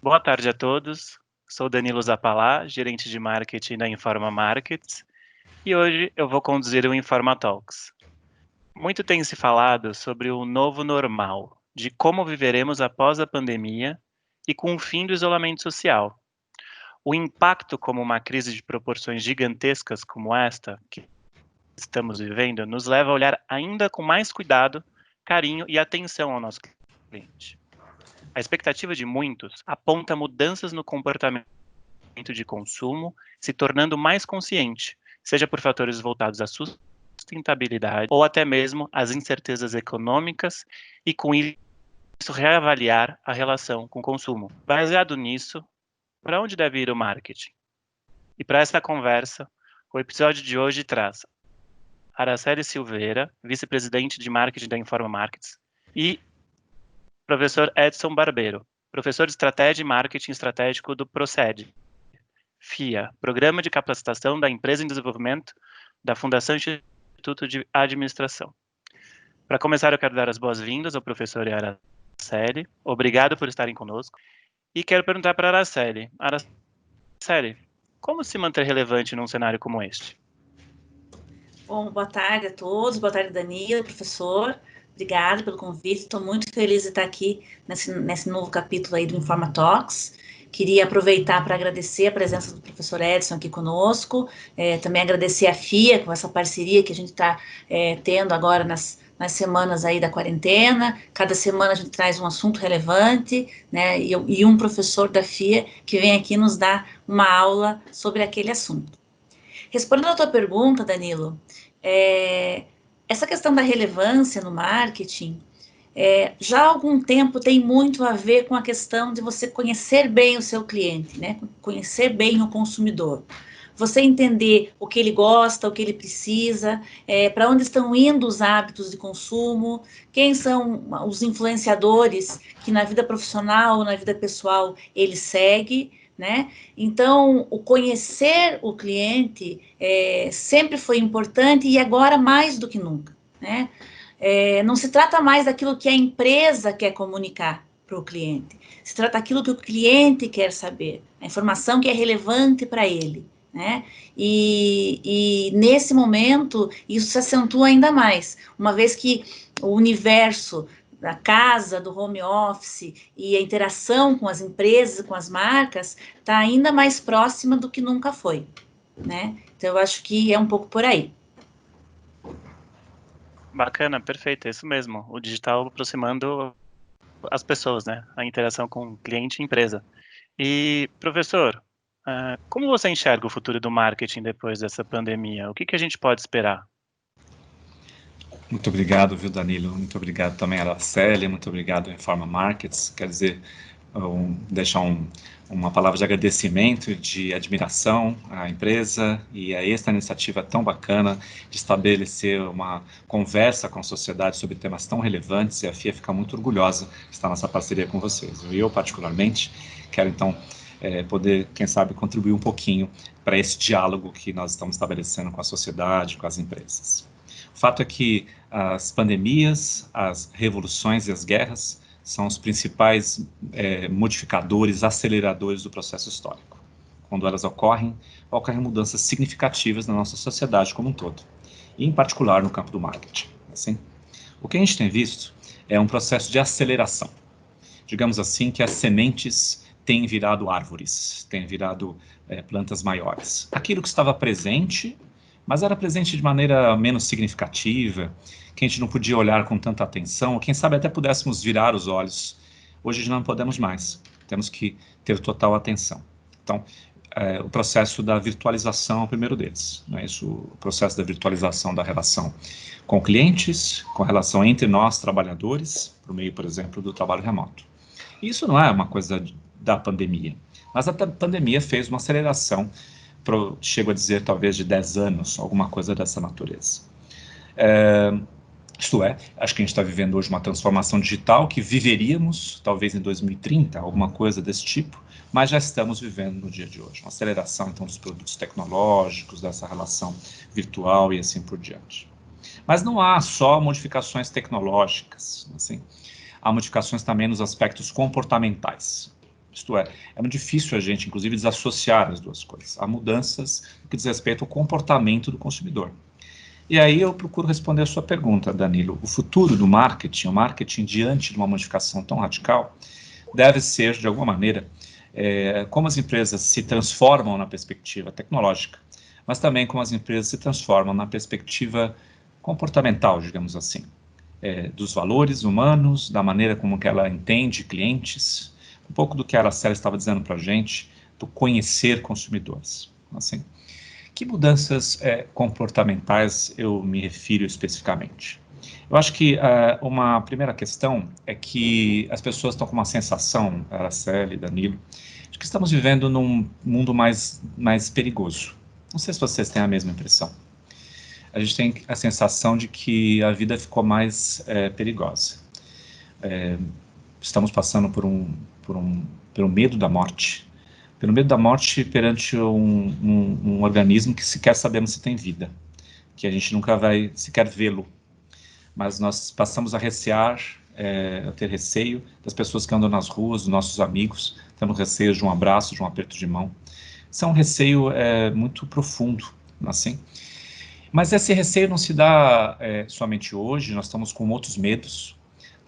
Boa tarde a todos. Sou Danilo Zappalá, gerente de marketing da Informa Markets, e hoje eu vou conduzir o Informa Talks. Muito tem se falado sobre o novo normal, de como viveremos após a pandemia e com o fim do isolamento social. O impacto como uma crise de proporções gigantescas como esta que estamos vivendo nos leva a olhar ainda com mais cuidado, carinho e atenção ao nosso cliente. A expectativa de muitos aponta mudanças no comportamento de consumo, se tornando mais consciente, seja por fatores voltados à sustentabilidade ou até mesmo às incertezas econômicas e com isso reavaliar a relação com o consumo. Baseado nisso, para onde deve ir o marketing? E para essa conversa, o episódio de hoje traz Araceli Silveira, vice-presidente de marketing da Informa Markets, e professor Edson Barbeiro, professor de estratégia e marketing estratégico do Procede, FIA, Programa de Capacitação da Empresa em Desenvolvimento da Fundação Instituto de Administração. Para começar, eu quero dar as boas-vindas ao professor e à Araceli. Obrigado por estarem conosco. E quero perguntar para a Araceli. Araceli, como se manter relevante num cenário como este? Bom, boa tarde a todos, boa tarde Danilo, professor, obrigado pelo convite, estou muito feliz de estar aqui nesse novo capítulo aí do Informa Talks. Queria aproveitar para agradecer a presença do professor Edson aqui conosco, também agradecer a FIA com essa parceria que a gente está tendo agora nas semanas aí da quarentena. Cada semana a gente traz um assunto relevante, né, e um professor da FIA que vem aqui nos dar uma aula sobre aquele assunto. Respondendo à tua pergunta, Danilo, essa questão da relevância no marketing, já há algum tempo tem muito a ver com a questão de você conhecer bem o seu cliente, né? Conhecer bem o consumidor. Você entender o que ele gosta, o que ele precisa, para onde estão indo os hábitos de consumo, quem são os influenciadores que na vida profissional ou na vida pessoal ele segue, né? Então, o conhecer o cliente sempre foi importante e agora mais do que nunca, né? Não se trata mais daquilo que a empresa quer comunicar para o cliente, se trata daquilo que o cliente quer saber, a informação que é relevante para ele, né? E nesse momento, isso se acentua ainda mais, uma vez que o universo da casa, do home office e a interação com as empresas, com as marcas, está ainda mais próxima do que nunca foi, né? Então, eu acho que é um pouco por aí. Bacana, perfeito, é isso mesmo. O digital aproximando as pessoas, né? A interação com cliente e empresa. E, professor, como você enxerga o futuro do marketing depois dessa pandemia? O que a gente pode esperar? Muito obrigado, viu, Danilo? Muito obrigado também a Araceli, muito obrigado à Informa Markets. Quer dizer, deixar uma palavra de agradecimento, de admiração à empresa e a esta iniciativa tão bacana de estabelecer uma conversa com a sociedade sobre temas tão relevantes, e a FIA fica muito orgulhosa de estar nessa parceria com vocês. Eu, particularmente, quero, então, poder, quem sabe, contribuir um pouquinho para esse diálogo que nós estamos estabelecendo com a sociedade, com as empresas. O fato é que as pandemias, as revoluções e as guerras são os principais modificadores, aceleradores do processo histórico. Quando elas ocorrem mudanças significativas na nossa sociedade como um todo, e em particular no campo do marketing. Assim, o que a gente tem visto é um processo de aceleração. Digamos assim que as sementes têm virado árvores, têm virado plantas maiores. Aquilo que estava presente, mas era presente de maneira menos significativa, que a gente não podia olhar com tanta atenção, quem sabe até pudéssemos virar os olhos. Hoje não podemos mais, temos que ter total atenção. Então, o processo da virtualização é o primeiro deles, não é isso? O processo da virtualização da relação com clientes, com a relação entre nós, trabalhadores, por meio, por exemplo, do trabalho remoto. Isso não é uma coisa da pandemia, mas a pandemia fez uma aceleração, chego a dizer talvez de 10 anos, alguma coisa dessa natureza. Isto é, acho que a gente está vivendo hoje uma transformação digital que viveríamos talvez em 2030, alguma coisa desse tipo, mas já estamos vivendo no dia de hoje. Uma aceleração, então, dos produtos tecnológicos, dessa relação virtual e assim por diante. Mas não há só modificações tecnológicas, assim, há modificações também nos aspectos comportamentais. Isto é muito difícil a gente, inclusive, desassociar as duas coisas. Há mudanças no que diz respeito ao comportamento do consumidor. E aí eu procuro responder a sua pergunta, Danilo. O futuro do marketing, o marketing diante de uma modificação tão radical, deve ser, de alguma maneira, como as empresas se transformam na perspectiva tecnológica, mas também como as empresas se transformam na perspectiva comportamental, digamos assim, dos valores humanos, da maneira como que ela entende clientes, um pouco do que a Araceli estava dizendo para a gente, do conhecer consumidores. Assim, que mudanças comportamentais eu me refiro especificamente? Eu acho que uma primeira questão é que as pessoas estão com uma sensação, Araceli, Danilo, de que estamos vivendo num mundo mais perigoso. Não sei se vocês têm a mesma impressão. A gente tem a sensação de que a vida ficou mais perigosa. Estamos passando pelo medo da morte. Pelo medo da morte perante um organismo que sequer sabemos se tem vida, que a gente nunca vai sequer vê-lo. Mas nós passamos a recear, a ter receio das pessoas que andam nas ruas, dos nossos amigos, temos receio de um abraço, de um aperto de mão. Isso é um receio muito profundo, assim. Mas esse receio não se dá somente hoje, nós estamos com outros medos.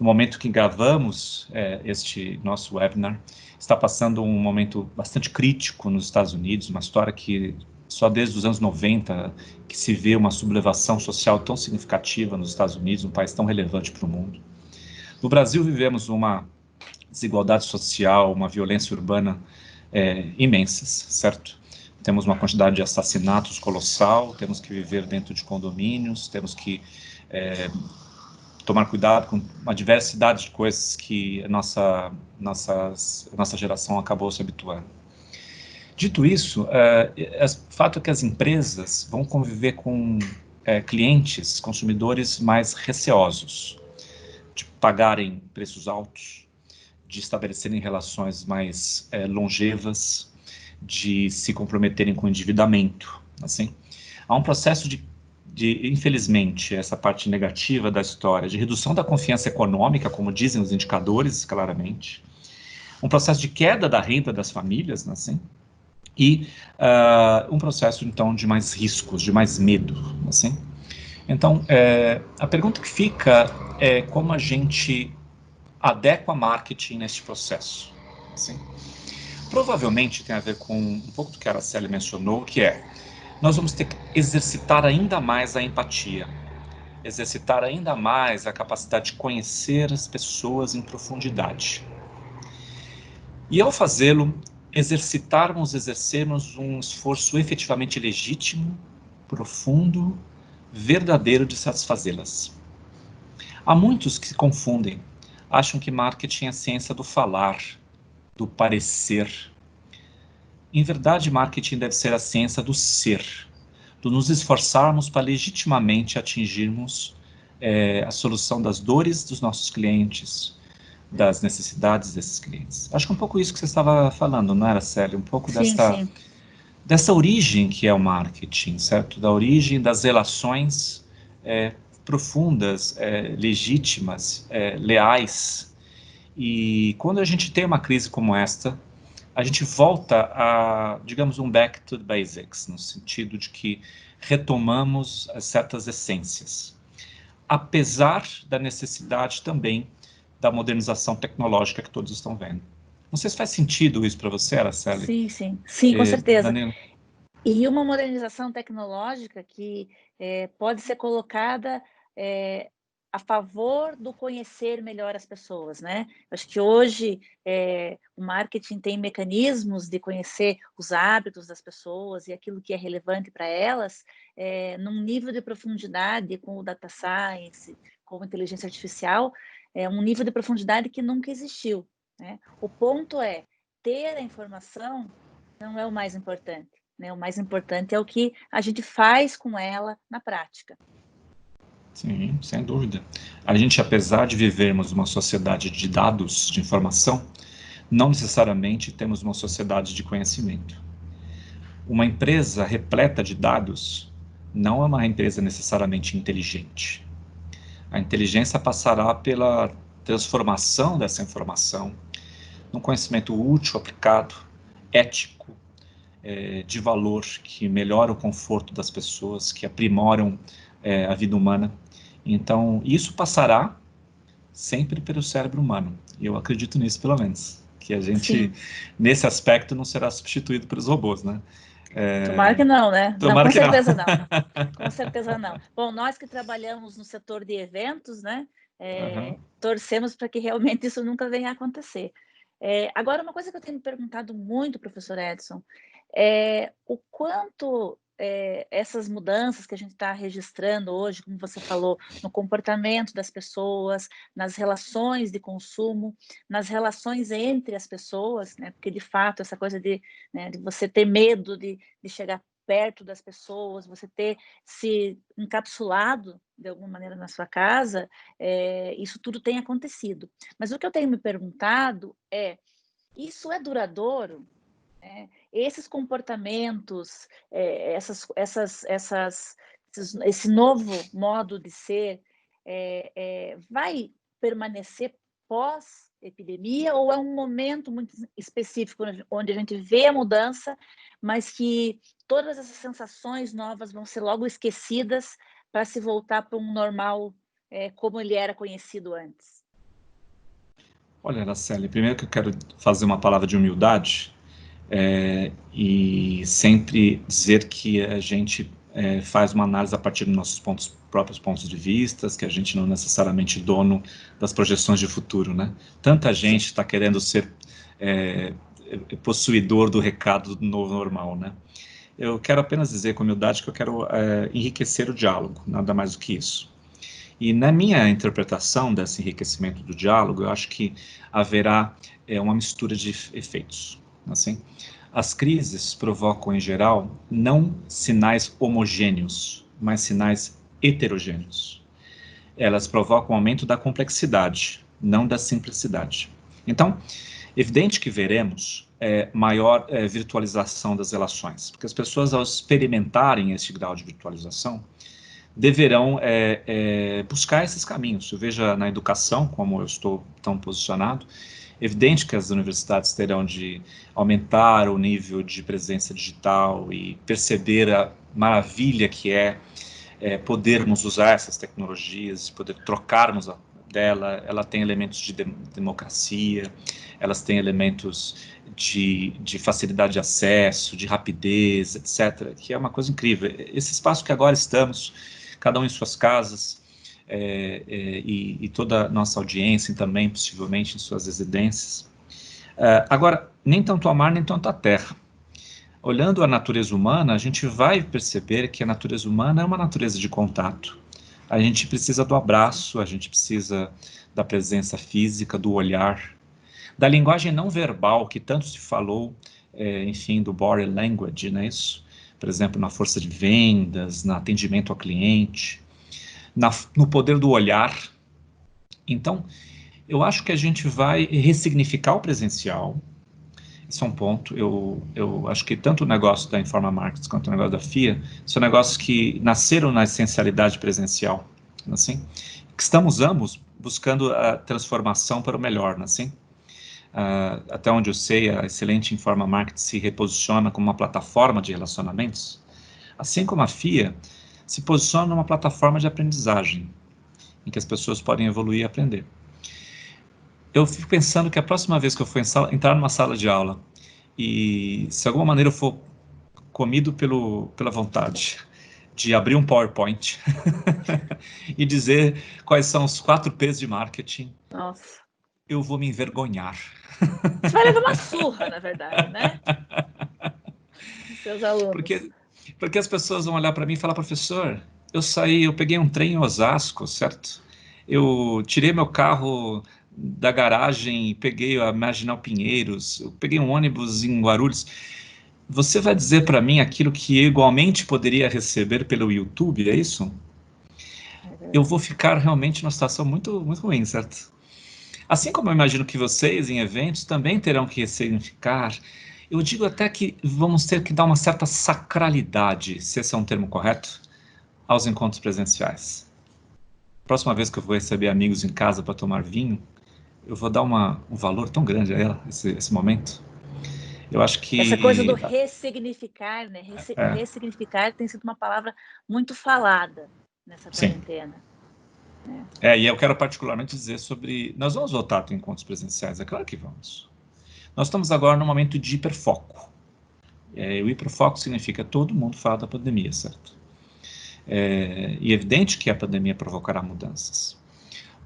No momento que gravamos este nosso webinar, está passando um momento bastante crítico nos Estados Unidos, uma história que só desde os anos 90 que se vê uma sublevação social tão significativa nos Estados Unidos, um país tão relevante para o mundo. No Brasil vivemos uma desigualdade social, uma violência urbana imensas, certo? Temos uma quantidade de assassinatos colossal, temos que viver dentro de condomínios, temos que tomar cuidado com uma diversidade de coisas que a nossa geração acabou se habituando. Dito isso, o fato é que as empresas vão conviver com clientes, consumidores mais receosos, de pagarem preços altos, de estabelecerem relações mais longevas, de se comprometerem com o endividamento. Assim. Há um processo de, infelizmente, essa parte negativa da história, de redução da confiança econômica, como dizem os indicadores, claramente, um processo de queda da renda das famílias, assim, e um processo, então, de mais riscos, de mais medo, assim. Então, a pergunta que fica é como a gente adequa marketing neste processo, assim. Provavelmente tem a ver com um pouco do que a Araceli mencionou, que nós vamos ter que exercitar ainda mais a empatia, exercitar ainda mais a capacidade de conhecer as pessoas em profundidade. E ao fazê-lo, exercermos um esforço efetivamente legítimo, profundo, verdadeiro de satisfazê-las. Há muitos que se confundem, acham que marketing é a ciência do falar, do parecer. Em verdade, marketing deve ser a ciência do ser, do nos esforçarmos para legitimamente atingirmos a solução das dores dos nossos clientes, das necessidades desses clientes. Acho que é um pouco isso que você estava falando, não era, Célia? Um pouco dessa origem que é o marketing, certo? Da origem das relações profundas, legítimas, leais. E quando a gente tem uma crise como esta, a gente volta a, digamos, um back to the basics, no sentido de que retomamos certas essências, apesar da necessidade também da modernização tecnológica que todos estão vendo. Não sei se faz sentido isso para você, Araceli. Sim, com certeza. Danilo. E uma modernização tecnológica que pode ser colocada a favor do conhecer melhor as pessoas, né? Acho que hoje o marketing tem mecanismos de conhecer os hábitos das pessoas e aquilo que é relevante para elas, num nível de profundidade com o data science, com a inteligência artificial, um nível de profundidade que nunca existiu, né? O ponto é, ter a informação não é o mais importante, né? O mais importante é o que a gente faz com ela na prática. Sim, sem dúvida. A gente, apesar de vivermos uma sociedade de dados, de informação, não necessariamente temos uma sociedade de conhecimento. Uma empresa repleta de dados não é uma empresa necessariamente inteligente. A inteligência passará pela transformação dessa informação, num conhecimento útil, aplicado, ético, de valor, que melhora o conforto das pessoas, que aprimoram a vida humana. Então, isso passará sempre pelo cérebro humano. E eu acredito nisso, pelo menos. Que a gente, nesse aspecto, não será substituído pelos robôs, né? Tomara que não, né? Tomara não, com que certeza não. Com certeza não. Bom, nós que trabalhamos no setor de eventos, né? Torcemos para que realmente isso nunca venha a acontecer. Agora, uma coisa que eu tenho me perguntado muito, professor Edson, é o quanto essas mudanças que a gente está registrando hoje, como você falou, no comportamento das pessoas, nas relações de consumo, nas relações entre as pessoas, né? Porque, de fato, essa coisa de você ter medo de chegar perto das pessoas, você ter se encapsulado de alguma maneira na sua casa, isso tudo tem acontecido. Mas o que eu tenho me perguntado é, isso é duradouro? Esses comportamentos, esse novo modo de ser, vai permanecer pós-epidemia ou é um momento muito específico onde a gente vê a mudança, mas que todas essas sensações novas vão ser logo esquecidas para se voltar para um normal como ele era conhecido antes? Olha, Araceli, primeiro que eu quero fazer uma palavra de humildade e sempre dizer que a gente faz uma análise a partir dos nossos próprios pontos de vista, que a gente não é necessariamente dono das projeções de futuro, né? Tanta gente está querendo ser possuidor do recado do novo normal, né? Eu quero apenas dizer com humildade que eu quero enriquecer o diálogo, nada mais do que isso. E na minha interpretação desse enriquecimento do diálogo, eu acho que haverá uma mistura de efeitos. Assim, as crises provocam, em geral, não sinais homogêneos, mas sinais heterogêneos. Elas provocam um aumento da complexidade, não da simplicidade. Então, evidente que veremos maior virtualização das relações, porque as pessoas, ao experimentarem esse grau de virtualização, deverão buscar esses caminhos. Eu vejo na educação, como eu estou tão posicionado, evidente que as universidades terão de aumentar o nível de presença digital e perceber a maravilha que podermos usar essas tecnologias, poder trocarmos dela. Ela tem elementos de democracia, elas têm elementos de facilidade de acesso, de rapidez, etc., que é uma coisa incrível. Esse espaço que agora estamos, cada um em suas casas, e toda a nossa audiência também, possivelmente, em suas residências. Agora, nem tanto a mar, nem tanto a terra. Olhando a natureza humana, a gente vai perceber que a natureza humana é uma natureza de contato. A gente precisa do abraço, a gente precisa da presença física, do olhar, da linguagem não verbal, que tanto se falou, enfim, do body language, não é isso? Por exemplo, na força de vendas, no atendimento ao cliente, no poder do olhar. Então, eu acho que a gente vai ressignificar o presencial. Esse é um ponto. Eu acho que tanto o negócio da Informa Markets quanto o negócio da FIA são negócios que nasceram na essencialidade presencial, assim, que estamos ambos buscando a transformação para o melhor, assim. Até onde eu sei, a excelente Informa Markets se reposiciona como uma plataforma de relacionamentos, assim como a FIA se posiciona numa plataforma de aprendizagem, em que as pessoas podem evoluir e aprender. Eu fico pensando que a próxima vez que eu for entrar numa sala de aula e, se de alguma maneira eu for comido pela vontade de abrir um PowerPoint e dizer quais são os 4 P's de marketing, Nossa. Eu vou me envergonhar. Você vai levar uma surra, na verdade, né? Seus alunos. Porque as pessoas vão olhar para mim e falar, professor, eu peguei um trem em Osasco, certo? Eu tirei meu carro da garagem, peguei a Marginal Pinheiros, eu peguei um ônibus em Guarulhos. Você vai dizer para mim aquilo que eu igualmente poderia receber pelo YouTube, é isso? Eu vou ficar realmente numa situação muito, muito ruim, certo? Assim como eu imagino que vocês, em eventos, também terão que ressignificar, eu digo até que vamos ter que dar uma certa sacralidade, se esse é um termo correto, aos encontros presenciais. Próxima vez que eu vou receber amigos em casa para tomar vinho, eu vou dar um valor tão grande a ela, esse momento. Eu acho que... Essa coisa do ressignificar, né? É. Ressignificar tem sido uma palavra muito falada nessa quarentena. E eu quero particularmente dizer sobre... Nós vamos voltar a ter encontros presenciais, é claro que vamos. Nós estamos agora num momento de hiperfoco. O hiperfoco significa todo mundo fala da pandemia, certo? E é evidente que a pandemia provocará mudanças.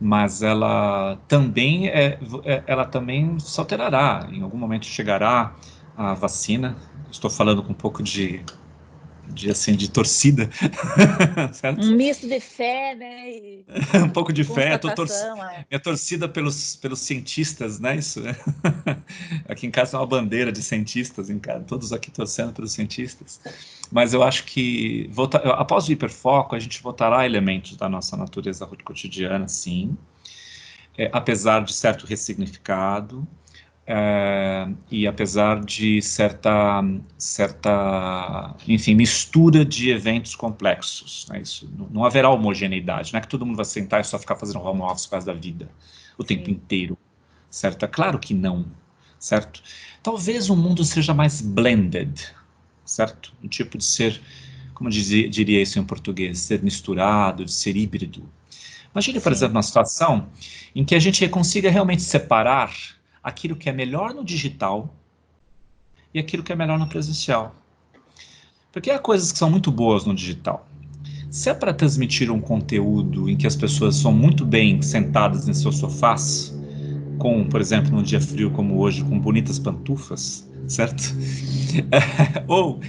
Mas ela também se alterará. Em algum momento chegará a vacina. Estou falando com um pouco de torcida, certo? Um misto de fé, né? Um pouco de fé. Minha torcida pelos cientistas, né? Isso. Aqui em casa é uma bandeira de cientistas, todos aqui torcendo pelos cientistas. Mas eu acho que após o hiperfoco, a gente voltará a elementos da nossa natureza cotidiana, sim. Apesar de certo ressignificado, e apesar de certa, enfim, mistura de eventos complexos. Né? Isso, não haverá homogeneidade, não é que todo mundo vai sentar e só ficar fazendo home office por causa da vida, o tempo inteiro, certo? É claro que não, certo? Talvez o mundo seja mais blended, certo? Um tipo de ser, como diria isso em português, ser misturado, de ser híbrido. Imagine, por exemplo, uma situação em que a gente consiga realmente separar aquilo que é melhor no digital e aquilo que é melhor no presencial. Porque há coisas que são muito boas no digital. Se é para transmitir um conteúdo em que as pessoas são muito bem sentadas em seus sofás, com, por exemplo, num dia frio como hoje, com bonitas pantufas, certo? Ou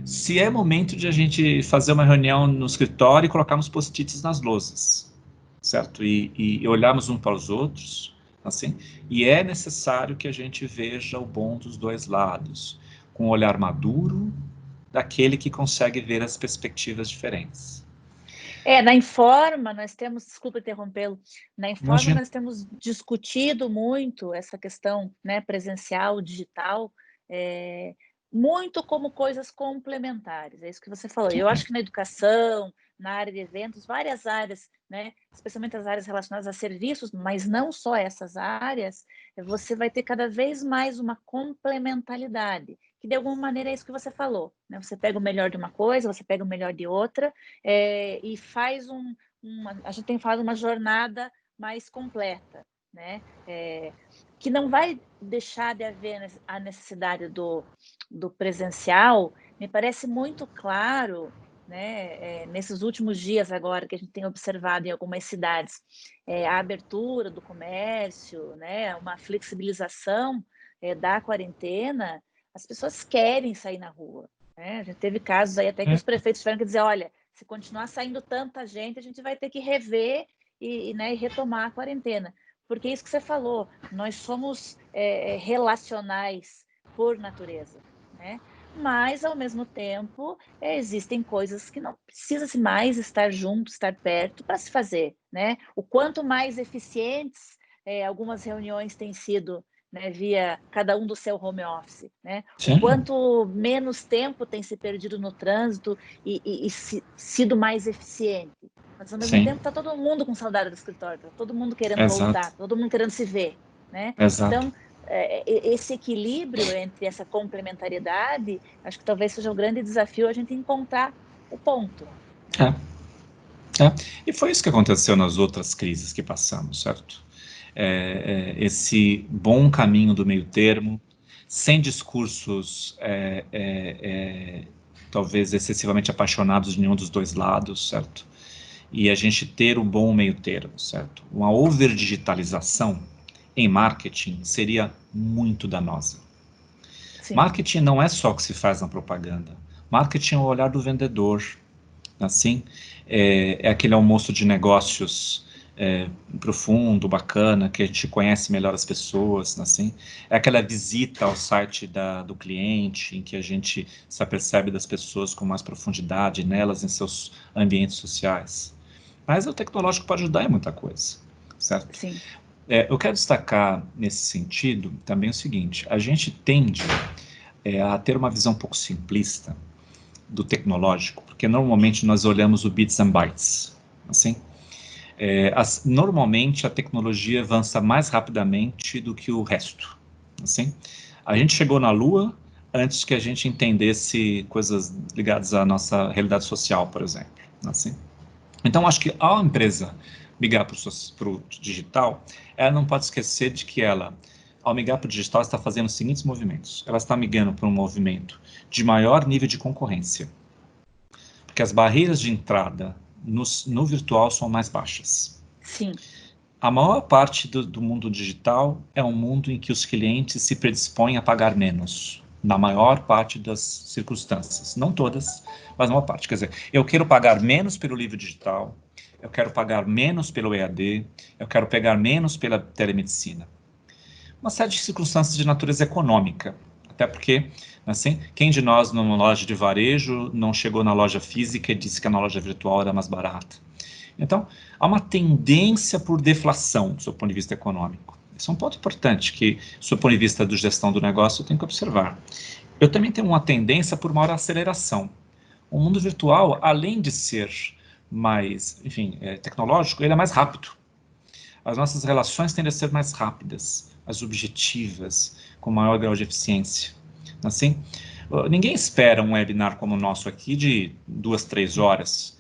se é momento de a gente fazer uma reunião no escritório e colocarmos post-its nas lousas, certo? E olharmos uns para os outros, assim, e é necessário que a gente veja o bom dos dois lados, com um olhar maduro daquele que consegue ver as perspectivas diferentes. Na Informa nós temos, desculpa interrompê-lo, na Informa Imagina. Nós temos discutido muito essa questão, né, presencial, digital, muito como coisas complementares, é isso que você falou. Eu acho que na educação, na área de eventos, várias áreas, né, especialmente as áreas relacionadas a serviços, mas não só essas áreas, você vai ter cada vez mais uma complementaridade, que de alguma maneira é isso que você falou, né? Você pega o melhor de uma coisa, você pega o melhor de outra, e faz a gente tem falado uma jornada mais completa, né? Que não vai deixar de haver a necessidade do presencial. Me parece muito claro, né, nesses últimos dias agora que a gente tem observado em algumas cidades, a abertura do comércio, né, uma flexibilização da quarentena. As pessoas querem sair na rua, né? A gente teve casos aí até que os prefeitos tiveram que dizer, olha, se continuar saindo tanta gente, a gente vai ter que rever e retomar a quarentena. Porque é isso que você falou, nós somos relacionais por natureza, né? Mas, ao mesmo tempo, existem coisas que não precisa-se mais estar junto, estar perto para se fazer, né? O quanto mais eficientes algumas reuniões têm sido, né, via cada um do seu home office, né? O quanto menos tempo tem se perdido no trânsito e sido mais eficiente. Mas, ao mesmo tempo, está todo mundo com saudade do escritório, está todo mundo querendo voltar, todo mundo querendo se ver, né? Então, esse equilíbrio entre essa complementariedade, acho que talvez seja o grande desafio a gente encontrar o ponto. Né? E foi isso que aconteceu nas outras crises que passamos, certo? Esse bom caminho do meio termo, sem discursos talvez excessivamente apaixonados de nenhum dos dois lados, certo? E a gente ter um bom meio termo, certo? Uma over-digitalização em marketing seria muito danosa. Sim. Marketing não é só o que se faz na propaganda. Marketing é o olhar do vendedor, assim, é aquele almoço de negócios profundo, bacana, que a gente conhece melhor as pessoas, assim, é aquela visita ao site do cliente, em que a gente se apercebe das pessoas com mais profundidade nelas, em seus ambientes sociais. Mas o tecnológico pode ajudar em muita coisa, certo? Sim. Eu quero destacar, nesse sentido, também o seguinte, a gente tende a ter uma visão um pouco simplista do tecnológico, porque normalmente nós olhamos o bits and bytes, assim. Normalmente, a tecnologia avança mais rapidamente do que o resto. Assim, a gente chegou na Lua antes que a gente entendesse coisas ligadas à nossa realidade social, por exemplo. Assim. Então, acho que a empresa migrar para o digital, ela não pode esquecer de que ela, ao migrar para o digital, está fazendo os seguintes movimentos. Ela está migrando para um movimento de maior nível de concorrência, porque as barreiras de entrada no virtual são mais baixas. Sim. A maior parte do mundo digital é um mundo em que os clientes se predispõem a pagar menos, na maior parte das circunstâncias. Não todas, mas a maior parte. Quer dizer, eu quero pagar menos pelo livro digital, eu quero pagar menos pelo EAD, eu quero pagar menos pela telemedicina. Uma série de circunstâncias de natureza econômica. Até porque, assim, quem de nós numa loja de varejo não chegou na loja física e disse que a loja virtual era mais barata? Então, há uma tendência por deflação, do seu ponto de vista econômico. Isso é um ponto importante que, do seu ponto de vista de gestão do negócio, eu tenho que observar. Eu também tenho uma tendência por maior aceleração. O mundo virtual, além de ser mais, enfim, tecnológico, ele é mais rápido. As nossas relações tendem a ser mais rápidas, mais objetivas, com maior grau de eficiência. Assim, ninguém espera um webinar como o nosso aqui de 2, 3 horas,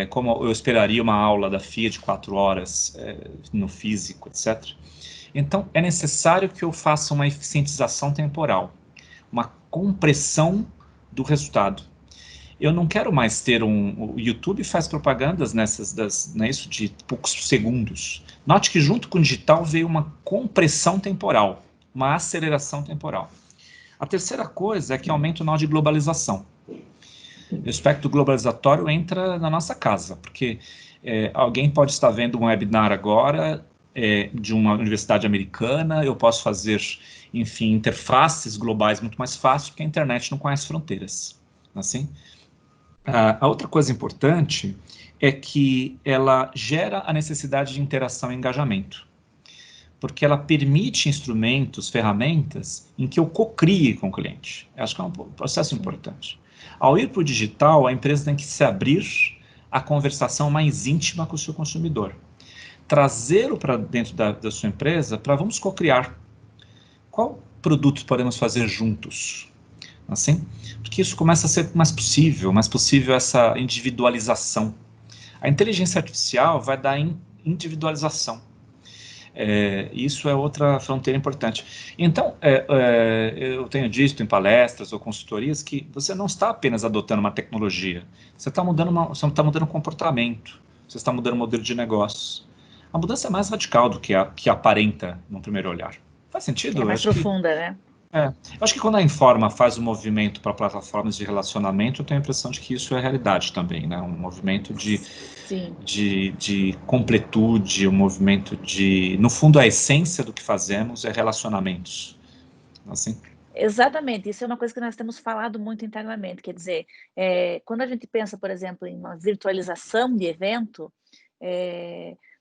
como eu esperaria uma aula da FIA de 4 horas no físico, etc. Então, é necessário que eu faça uma eficientização temporal, uma compressão do resultado. Eu não quero mais ter o YouTube faz propagandas isso de poucos segundos. Note que junto com o digital veio uma compressão temporal, uma aceleração temporal. A terceira coisa é que aumenta o nó de globalização. O espectro globalizatório entra na nossa casa, porque alguém pode estar vendo um webinar agora de uma universidade americana, eu posso fazer, enfim, interfaces globais muito mais fácil, porque a internet não conhece fronteiras. Assim? A outra coisa importante é que ela gera a necessidade de interação e engajamento, porque ela permite instrumentos, ferramentas, em que eu cocrie com o cliente. Acho que é um processo importante. Ao ir para o digital, a empresa tem que se abrir à conversação mais íntima com o seu consumidor. Trazê-lo para dentro da sua empresa para vamos cocriar. Qual produto podemos fazer juntos? Assim? Porque isso começa a ser mais possível essa individualização. A inteligência artificial vai dar individualização. Isso é outra fronteira importante. Então, eu tenho dito em palestras ou consultorias que você não está apenas adotando uma tecnologia, você está mudando um comportamento, você está mudando um modelo de negócio. A mudança é mais radical do que aparenta no primeiro olhar. Faz sentido? É mais profunda, né? Eu acho que quando a Informa faz um movimento para plataformas de relacionamento, eu tenho a impressão de que isso é realidade também, né? Um movimento de completude, um movimento de... No fundo, a essência do que fazemos é relacionamentos. Assim? Exatamente, isso é uma coisa que nós temos falado muito internamente, quer dizer, quando a gente pensa, por exemplo, em uma virtualização de evento,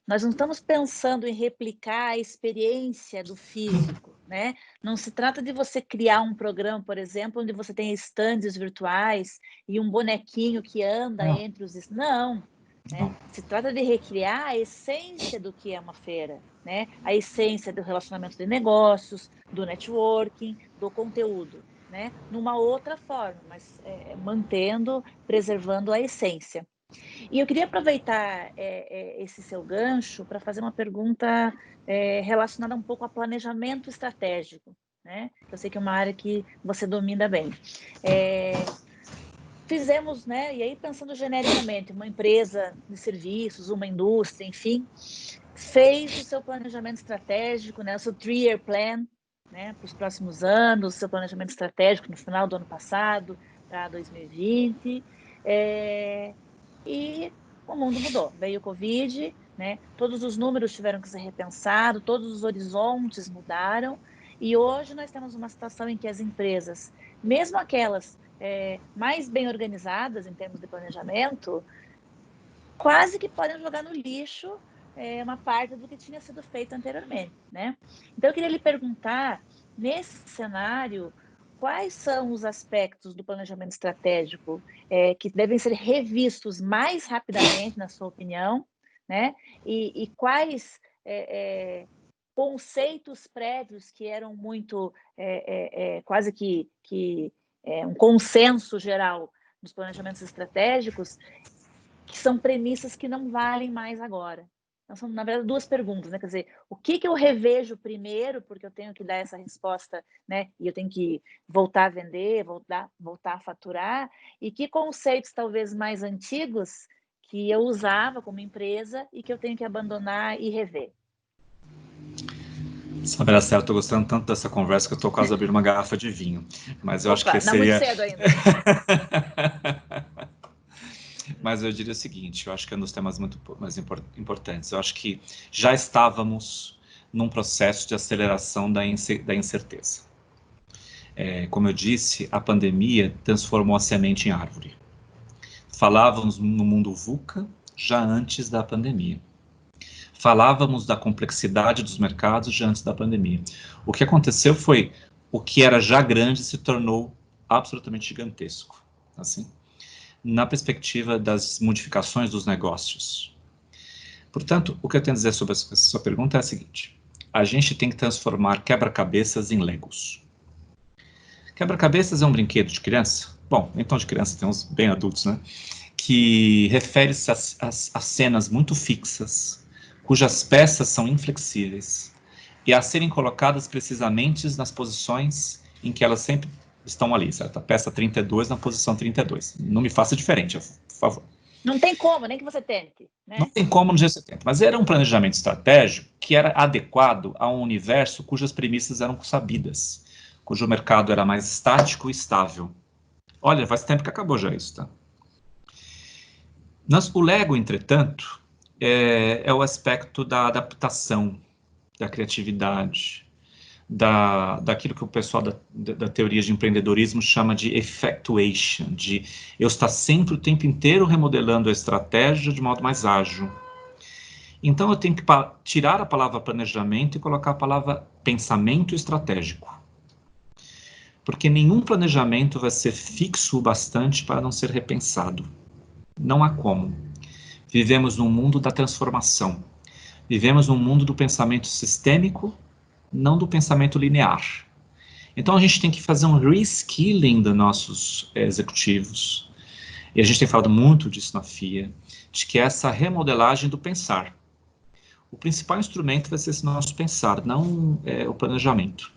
nós não estamos pensando em replicar a experiência do físico, né? Não se trata de você criar um programa, por exemplo, onde você tem estandes virtuais e um bonequinho que anda entre os... Não, né? Se trata de recriar a essência do que é uma feira, né? A essência do relacionamento de negócios, do networking, do conteúdo, né? Numa outra forma, mas preservando a essência. E eu queria aproveitar esse seu gancho para fazer uma pergunta relacionada um pouco a planejamento estratégico, né? Eu sei que é uma área que você domina bem. Fizemos, né? E aí pensando genericamente, uma empresa de serviços, uma indústria, enfim, fez o seu planejamento estratégico, né? O seu 3-year plan, né? Para os próximos anos, o seu planejamento estratégico no final do ano passado para 2020. E o mundo mudou, veio o Covid, né? Todos os números tiveram que ser repensados, todos os horizontes mudaram, e hoje nós temos uma situação em que as empresas, mesmo aquelas mais bem organizadas em termos de planejamento, quase que podem jogar no lixo uma parte do que tinha sido feito anteriormente, né? Então eu queria lhe perguntar, nesse cenário, quais são os aspectos do planejamento estratégico que devem ser revistos mais rapidamente, na sua opinião, né? E quais conceitos prévios que eram muito, quase que um consenso geral dos planejamentos estratégicos, que são premissas que não valem mais agora. Então, são, na verdade, duas perguntas, né? Quer dizer, o que eu revejo primeiro, porque eu tenho que dar essa resposta, né? E eu tenho que voltar a vender, voltar a faturar, e que conceitos talvez mais antigos que eu usava como empresa e que eu tenho que abandonar e rever. Sabe, Araceli, eu estou gostando tanto dessa conversa que eu estou quase abrindo uma garrafa de vinho. Mas eu acho que não seria... muito cedo ainda. Mas eu diria o seguinte, eu acho que é um dos temas muito mais importantes. Eu acho que já estávamos num processo de aceleração da incerteza. Como eu disse, a pandemia transformou a semente em árvore. Falávamos no mundo VUCA já antes da pandemia. Falávamos da complexidade dos mercados já antes da pandemia. O que aconteceu foi, o que era já grande se tornou absolutamente gigantesco, assim, na perspectiva das modificações dos negócios. Portanto, o que eu tenho a dizer sobre essa sua pergunta é a seguinte: a gente tem que transformar quebra-cabeças em Legos. Quebra-cabeças é um brinquedo de criança? Bom, então de criança tem uns bem adultos, né? Que refere-se a cenas muito fixas, cujas peças são inflexíveis, e a serem colocadas precisamente nas posições em que elas sempre estão ali, certo? A peça 32 na posição 32. Não me faça diferente, por favor. Não tem como, nem que você tente, né? Não tem como no G70, mas era um planejamento estratégico que era adequado a um universo cujas premissas eram sabidas, cujo mercado era mais estático e estável. Olha, faz tempo que acabou já isso, tá? O Lego, entretanto, é o aspecto da adaptação, da criatividade, daquilo que o pessoal da teoria de empreendedorismo chama de effectuation, de eu estar sempre o tempo inteiro remodelando a estratégia de modo mais ágil. Então eu tenho que tirar a palavra planejamento e colocar a palavra pensamento estratégico. Porque nenhum planejamento vai ser fixo o bastante para não ser repensado. Não há como. Vivemos num mundo da transformação. Vivemos num mundo do pensamento sistêmico, não do pensamento linear. Então a gente tem que fazer um reskilling dos nossos executivos. E a gente tem falado muito disso na FIA, de que é essa remodelagem do pensar. O principal instrumento vai ser esse nosso pensar, não o planejamento.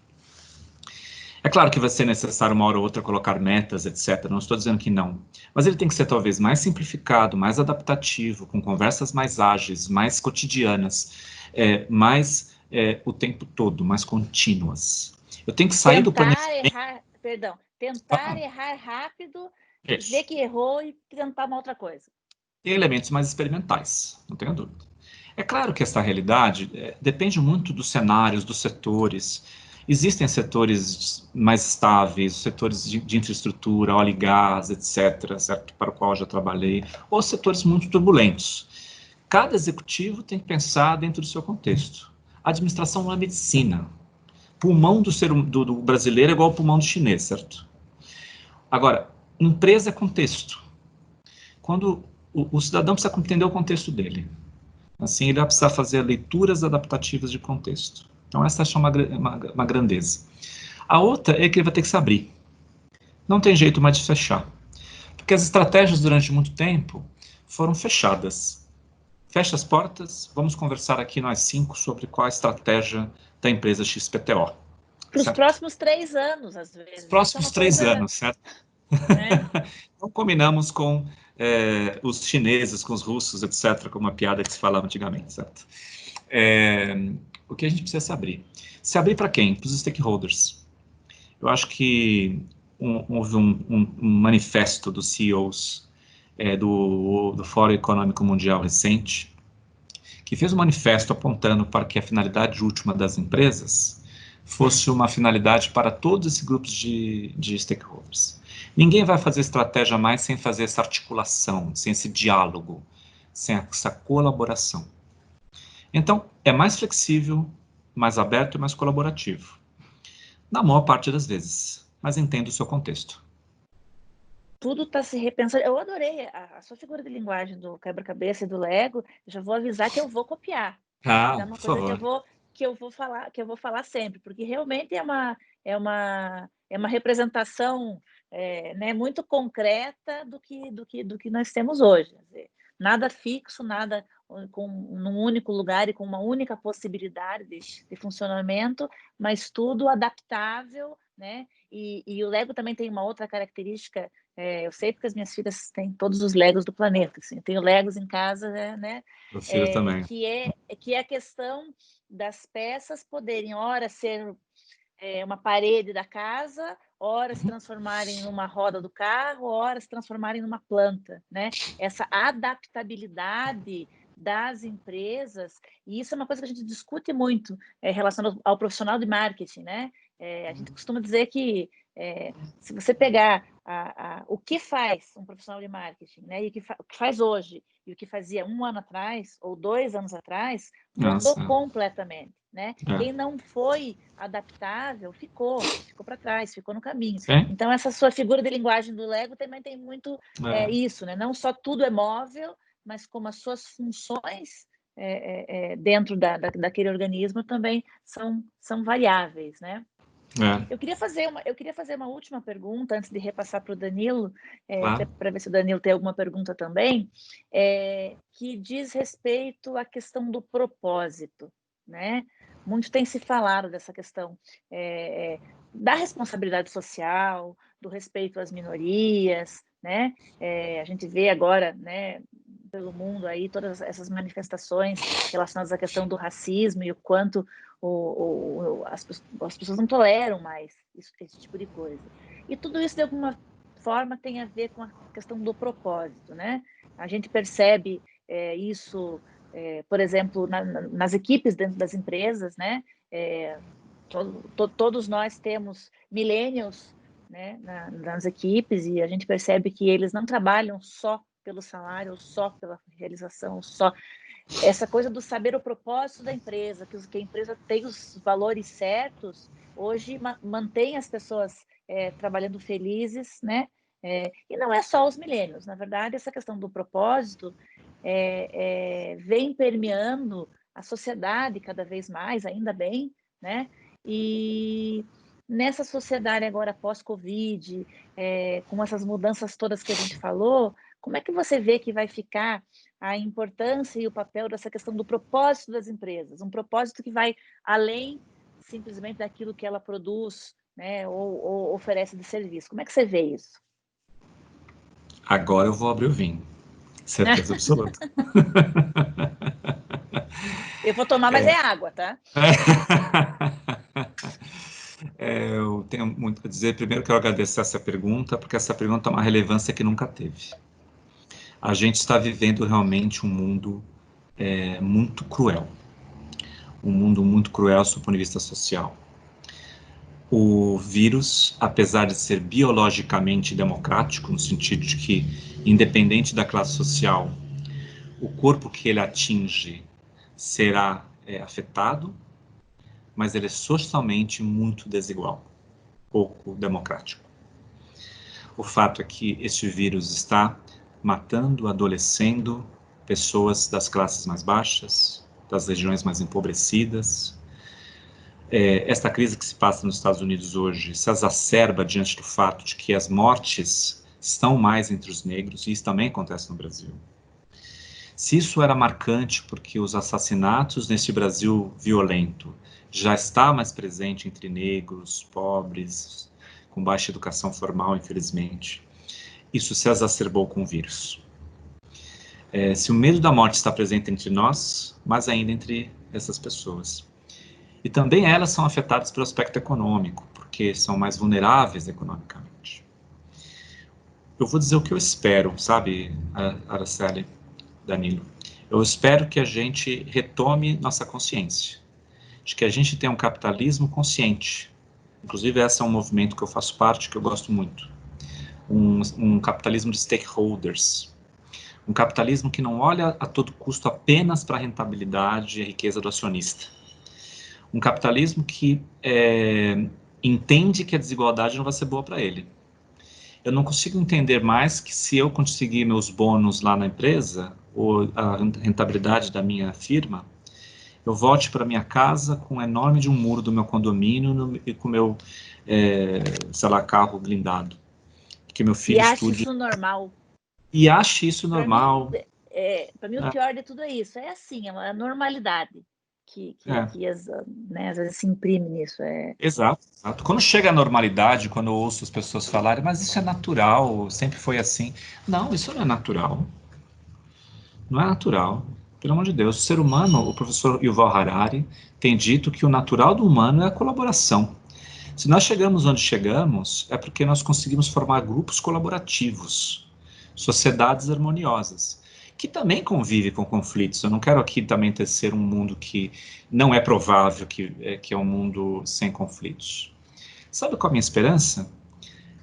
É claro que vai ser necessário uma hora ou outra colocar metas, etc. Não estou dizendo que não. Mas ele tem que ser talvez mais simplificado, mais adaptativo, com conversas mais ágeis, mais cotidianas, o tempo todo, mais contínuas. Eu tenho que sair do planejamento. Tentar errar rápido, ver que errou e tentar uma outra coisa. Tem elementos mais experimentais, não tenho dúvida. É claro que essa realidade depende muito dos cenários, dos setores. Existem setores mais estáveis, setores de infraestrutura, óleo e gás, etc., certo? Para o qual eu já trabalhei, ou setores muito turbulentos. Cada executivo tem que pensar dentro do seu contexto. A administração não é medicina. Pulmão do brasileiro é igual ao pulmão do chinês, certo? Agora, empresa é contexto. Quando o cidadão precisa entender o contexto dele. Assim, ele vai precisar fazer leituras adaptativas de contexto. Então, essa é uma grandeza. A outra é que ele vai ter que se abrir. Não tem jeito mais de fechar. Porque as estratégias, durante muito tempo, foram fechadas. Fecha as portas, vamos conversar aqui nós 5 sobre qual a estratégia da empresa XPTO. Para os próximos 3 anos, às vezes. Os próximos 3 anos, certo? Então, combinamos com os chineses, com os russos, etc., como uma piada que se falava antigamente, certo? O que a gente precisa se abrir? Se abrir para quem? Para os stakeholders. Eu acho que houve um manifesto dos CEOs do Fórum Econômico Mundial recente, que fez um manifesto apontando para que a finalidade última das empresas fosse uma finalidade para todos esses grupos de stakeholders. Ninguém vai fazer estratégia mais sem fazer essa articulação, sem esse diálogo, sem essa colaboração. Então, é mais flexível, mais aberto e mais colaborativo. Na maior parte das vezes, mas entenda o seu contexto. tudo está se repensando. Eu adorei a sua figura de linguagem do quebra-cabeça e do Lego. Eu já vou avisar que eu vou copiar. É uma Por coisa favor. que eu vou falar sempre, porque realmente é uma representação né, muito concreta do que nós temos hoje. Quer dizer, nada fixo, nada num único lugar e com uma única possibilidade de funcionamento, mas tudo adaptável, né? E o Lego também tem uma outra característica. Eu sei porque as minhas filhas têm todos os Legos do planeta. Assim, eu tenho Legos em casa, né? Meu filho também. Que é a questão das peças poderem, ora, ser uma parede da casa, ora se transformarem numa roda do carro, ora se transformarem numa planta, né? Essa adaptabilidade das empresas, e isso é uma coisa que a gente discute muito relacionado ao profissional de marketing, né? A gente costuma dizer que se você pegar o que faz um profissional de marketing, né, e o que faz hoje e o que fazia 1 ano atrás ou 2 anos atrás, mudou completamente, né? Quem não foi adaptável ficou para trás, ficou no caminho. Sim. Então, essa sua figura de linguagem do Lego também tem muito isso, né? Não só tudo é móvel, mas como as suas funções dentro daquele organismo também são variáveis, né? Eu queria fazer uma última pergunta antes de repassar para o Danilo, Claro. para ver se o Danilo tem alguma pergunta também, que diz respeito à questão do propósito, né? Muito tem se falado dessa questão da responsabilidade social, do respeito às minorias, né? A gente vê agora, né, pelo mundo aí todas essas manifestações relacionadas à questão do racismo e o quanto as pessoas não toleram mais esse tipo de coisa. E tudo isso, de alguma forma, tem a ver com a questão do propósito, né? A gente percebe isso, por exemplo, nas equipes dentro das empresas, né? Todos nós temos millennials, né, nas equipes, e a gente percebe que eles não trabalham só pelo salário, ou só pela realização, só essa coisa do saber o propósito da empresa, que a empresa tem os valores certos, hoje mantém as pessoas trabalhando felizes, né? E não é só os milênios, na verdade, essa questão do propósito vem permeando a sociedade cada vez mais, ainda bem, né? E nessa sociedade agora pós-Covid, com essas mudanças todas que a gente falou, como é que você vê que vai ficar a importância e o papel dessa questão do propósito das empresas? Um propósito que vai além simplesmente daquilo que ela produz, né, ou oferece de serviço. Como é que você vê isso? Agora eu vou abrir o vinho. Certeza absoluta. Eu vou tomar, mas é água, tá? Eu tenho muito a dizer. Primeiro, quero agradecer essa pergunta, porque essa pergunta tem uma relevância que nunca teve. A gente está vivendo realmente um mundo muito cruel. Um mundo muito cruel do ponto de vista social. O vírus, apesar de ser biologicamente democrático, no sentido de que, independente da classe social, o corpo que ele atinge será afetado, mas ele é socialmente muito desigual, pouco democrático. O fato é que este vírus está matando, adoecendo pessoas das classes mais baixas, das regiões mais empobrecidas. Esta crise que se passa nos Estados Unidos hoje se exacerba diante do fato de que as mortes estão mais entre os negros, e isso também acontece no Brasil. Se isso era marcante porque os assassinatos nesse Brasil violento já está mais presente entre negros, pobres, com baixa educação formal, infelizmente, isso se exacerbou com o vírus. Se o medo da morte está presente entre nós, mais ainda entre essas pessoas. E também elas são afetadas pelo aspecto econômico, porque são mais vulneráveis economicamente. Eu vou dizer o que eu espero, sabe, Araceli, Danilo? Eu espero que a gente retome nossa consciência, de que a gente tenha um capitalismo consciente. Inclusive, esse é um movimento que eu faço parte, que eu gosto muito. Um capitalismo de stakeholders. Um capitalismo que não olha a todo custo apenas para a rentabilidade e a riqueza do acionista. Um capitalismo que entende que a desigualdade não vai ser boa para ele. Eu não consigo entender mais que se eu conseguir meus bônus lá na empresa, ou a rentabilidade da minha firma, eu volte para minha casa com um enorme de um muro do meu condomínio e com o meu, sei lá, carro blindado. Que meu filho E acho estude. isso normal. E ache isso Para normal. mim, o pior de tudo é isso. É assim, é uma normalidade que às vezes se imprime nisso. Exato, exato. Quando chega a normalidade, quando eu ouço as pessoas falarem, mas isso é natural, sempre foi assim. Não, isso não é natural. Não é natural. Pelo amor de Deus. O ser humano, o professor Yuval Harari, tem dito que o natural do humano é a colaboração. Se nós chegamos onde chegamos, é porque nós conseguimos formar grupos colaborativos, sociedades harmoniosas, que também convivem com conflitos. Eu não quero aqui também tecer um mundo que não é provável que é um mundo sem conflitos. Sabe qual é a minha esperança?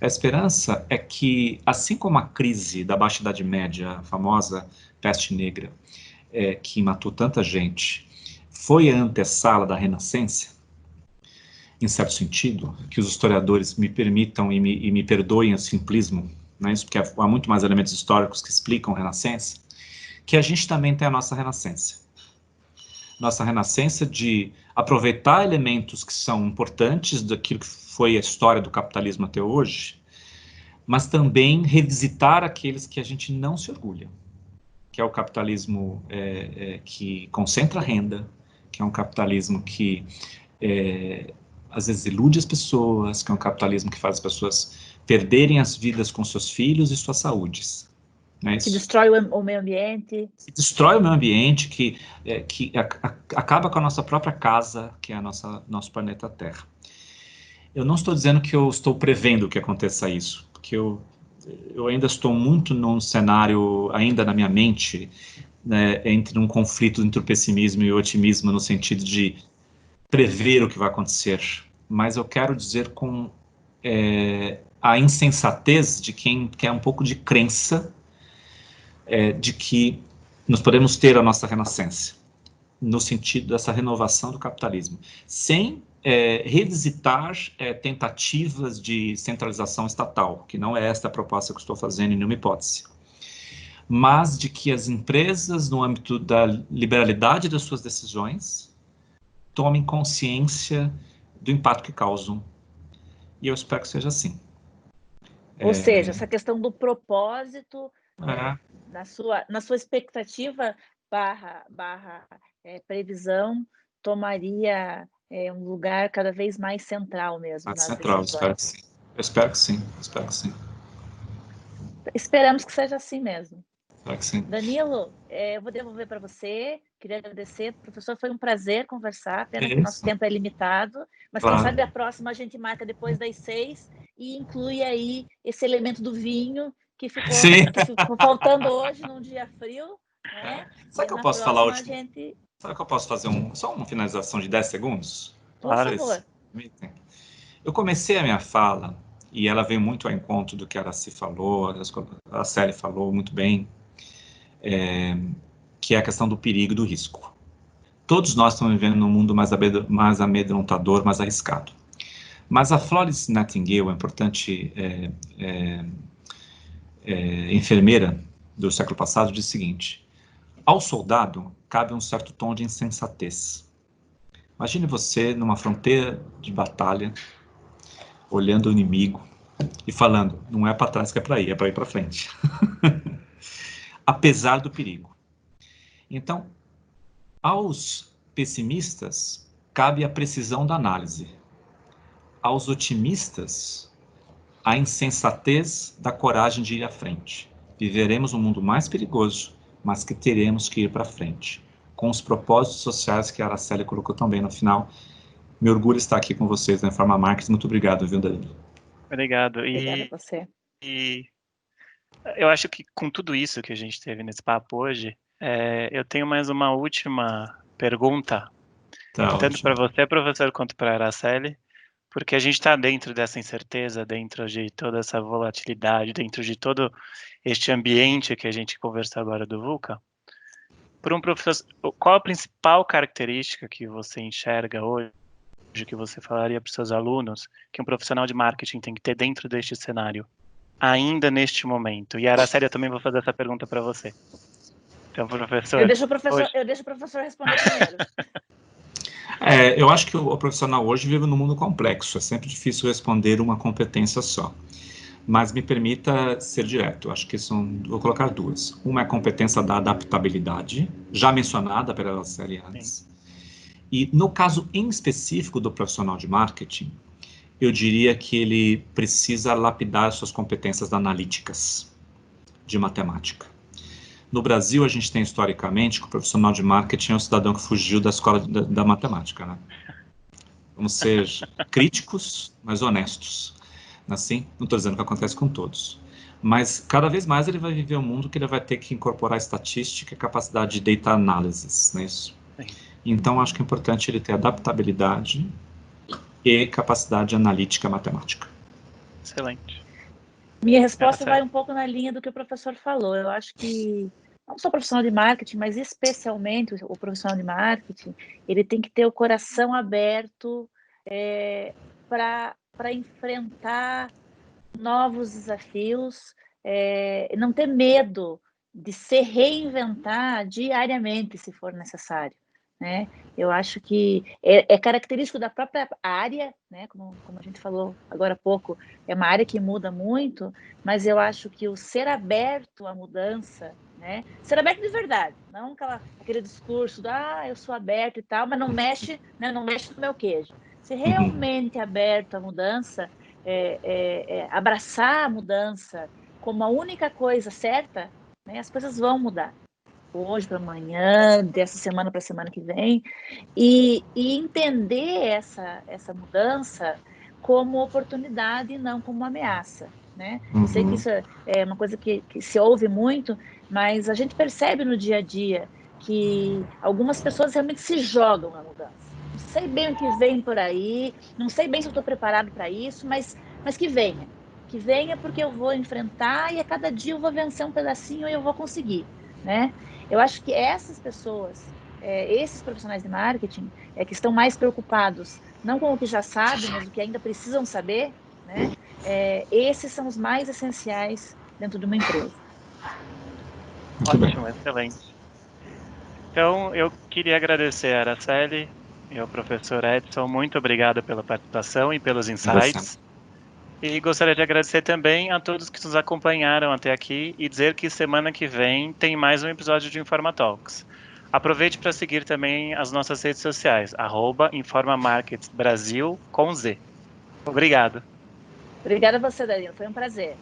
A esperança é que, assim como a crise da Baixa Idade Média, a famosa peste negra, que matou tanta gente, foi a antessala da Renascença, em certo sentido, que os historiadores me permitam e me perdoem o simplismo, né, isso porque há muito mais elementos históricos que explicam a Renascença, que a gente também tem a nossa Renascença. Nossa Renascença de aproveitar elementos que são importantes daquilo que foi a história do capitalismo até hoje, mas também revisitar aqueles que a gente não se orgulha, que é o capitalismo que concentra renda, que é um capitalismo que às vezes ilude as pessoas, que é um capitalismo que faz as pessoas perderem as vidas com seus filhos e suas saúdes. Não é isso? Que destrói o meio ambiente. Que destrói o meio ambiente, que acaba com a nossa própria casa, que é nosso planeta Terra. Eu não estou dizendo que eu estou prevendo que aconteça isso, porque eu ainda estou muito num cenário, ainda na minha mente, né, entre um conflito entre o pessimismo e o otimismo, no sentido de prever o que vai acontecer, mas eu quero dizer com a insensatez de quem quer um pouco de crença de que nós podemos ter a nossa renascença, no sentido dessa renovação do capitalismo, sem revisitar tentativas de centralização estatal, que não é esta a proposta que eu estou fazendo em nenhuma hipótese, mas de que as empresas, no âmbito da liberalidade das suas decisões, tomem consciência do impacto que causam. E eu espero que seja assim. Ou seja, essa questão do propósito, na sua expectativa barra previsão, tomaria um lugar cada vez mais central mesmo nas decisões. Eu espero que sim. Esperamos que seja assim mesmo. Espero que sim. Danilo, eu vou devolver para você. Queria agradecer. Professor, foi um prazer conversar. Pena que o nosso tempo é limitado, mas claro, quem sabe a próxima a gente marca depois das 6 e inclui aí esse elemento do vinho que ficou faltando hoje num dia frio, né? Sabe que eu posso falar hoje? Sabe que eu posso fazer só uma finalização de 10 segundos? Por favor. Eu comecei a minha fala, e ela veio muito ao encontro do que a Aracy falou, a Araceli falou muito bem, que é a questão do perigo e do risco. Todos nós estamos vivendo num mundo mais amedrontador, mais arriscado. Mas a Florence Nightingale, a importante enfermeira do século passado, diz o seguinte: ao soldado cabe um certo tom de insensatez. Imagine você numa fronteira de batalha, olhando o inimigo e falando, não é para trás que é para ir para frente. Apesar do perigo. Então, aos pessimistas, cabe a precisão da análise. Aos otimistas, a insensatez da coragem de ir à frente. Viveremos um mundo mais perigoso, mas que teremos que ir para frente. Com os propósitos sociais que a Araceli colocou também no final. Me orgulho estar aqui com vocês na Informa Markets. Muito obrigado, viu, Danilo? Obrigado. Obrigada a você. E eu acho que com tudo isso que a gente teve nesse papo hoje, eu tenho mais uma última pergunta, tanto para você, professor, quanto para a Araceli, porque a gente está dentro dessa incerteza, dentro de toda essa volatilidade, dentro de todo este ambiente que a gente conversou agora do VUCA. Para um professor, qual a principal característica que você enxerga hoje, que você falaria para os seus alunos, que um profissional de marketing tem que ter dentro deste cenário? ainda neste momento? E a Araceli, eu também vou fazer essa pergunta para você. Então, professor... Eu deixo o professor responder primeiro. Eu acho que o profissional hoje vive num mundo complexo. É sempre difícil responder uma competência só. Mas me permita ser direto. Acho que vou colocar duas. Uma é a competência da adaptabilidade, já mencionada pela Araceli antes. E no caso em específico do profissional de marketing, eu diria que ele precisa lapidar suas competências analíticas de matemática. No Brasil, a gente tem historicamente que o profissional de marketing é um cidadão que fugiu da escola da matemática, né? Vamos ser críticos, mas honestos. Assim, não estou dizendo que acontece com todos. Mas cada vez mais ele vai viver um mundo que ele vai ter que incorporar estatística e capacidade de data analysis, não é isso? Então, acho que é importante ele ter adaptabilidade e capacidade analítica matemática. Excelente. Minha resposta vai um pouco na linha do que o professor falou. Eu acho que não só o profissional de marketing, mas especialmente o profissional de marketing, ele tem que ter o coração aberto para enfrentar novos desafios, não ter medo de se reinventar diariamente, se for necessário, né? Eu acho que é característico da própria área, né? Como a gente falou agora há pouco, é uma área que muda muito, mas eu acho que o ser aberto à mudança, né? Ser aberto de verdade, não aquele discurso do eu sou aberto e tal, mas não mexe, né? Não mexe no meu queijo. Ser realmente aberto à mudança, abraçar a mudança como a única coisa certa, né? As coisas vão mudar. Hoje para amanhã, dessa semana para a semana que vem, e entender essa mudança como oportunidade e não como uma ameaça, né? Eu sei que isso é uma coisa que se ouve muito, mas a gente percebe no dia a dia que algumas pessoas realmente se jogam na mudança. Não sei bem o que vem por aí, não sei bem se eu estou preparado para isso, mas que venha. Que venha porque eu vou enfrentar e a cada dia eu vou vencer um pedacinho e eu vou conseguir, né? Eu acho que essas pessoas, esses profissionais de marketing, que estão mais preocupados, não com o que já sabem, mas o que ainda precisam saber, né? Esses são os mais essenciais dentro de uma empresa. Ótimo, excelente. Então, eu queria agradecer a Araceli e ao professor Edson. Muito obrigado pela participação e pelos insights. E gostaria de agradecer também a todos que nos acompanharam até aqui e dizer que semana que vem tem mais um episódio de InformaTalks. Aproveite para seguir também as nossas redes sociais, @InformaMarketsBrasil com Z. Obrigado. Obrigada a você, Danilo. Foi um prazer.